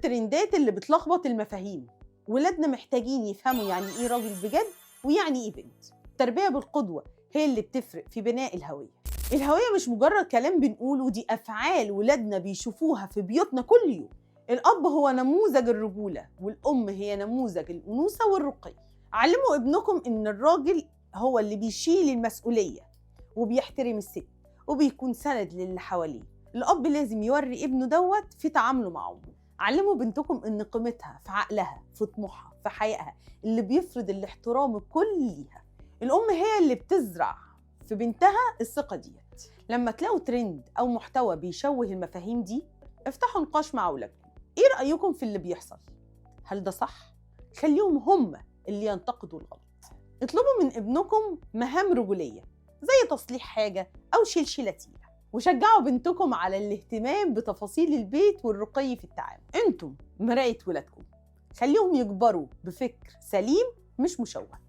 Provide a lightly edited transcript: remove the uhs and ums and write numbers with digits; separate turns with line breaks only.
الترندات اللي بتلخبط المفاهيم. ولادنا محتاجين يفهموا يعني إيه راجل بجد ويعني إيه بنت. التربية بالقدوة هي اللي بتفرق في بناء الهوية. الهوية مش مجرد كلام بنقوله، دي أفعال ولادنا بيشوفوها في بيوتنا كل يوم. الأب هو نموذج الرجولة، والأم هي نموذج الأنوثة والرقي. علموا ابنكم إن الراجل هو اللي بيشيل المسؤولية وبيحترم الست وبيكون سند للي حواليه. الأب لازم يوري ابنه دوت في تعامله مع أمه. علموا بنتكم إن قيمتها في عقلها، في طموحها، في حيائها اللي بيفرض الاحترام الكل ليها. الأم هي اللي بتزرع في بنتها الثقة ديت. لما تلاقوا ترند أو محتوى بيشوه المفاهيم دي، افتحوا نقاش مع أولادكم. إيه رأيكم في اللي بيحصل؟ هل ده صح؟ خليهم هم اللي ينتقدوا الغلط. اطلبوا من ابنكم مهام رجولية زي تصليح حاجة أو شيلة تقيلة، وشجعوا بنتكم على الاهتمام بتفاصيل البيت والرقي في التعامل. انتم مراية ولادكم، خليهم يكبروا بفكر سليم مش مشوه.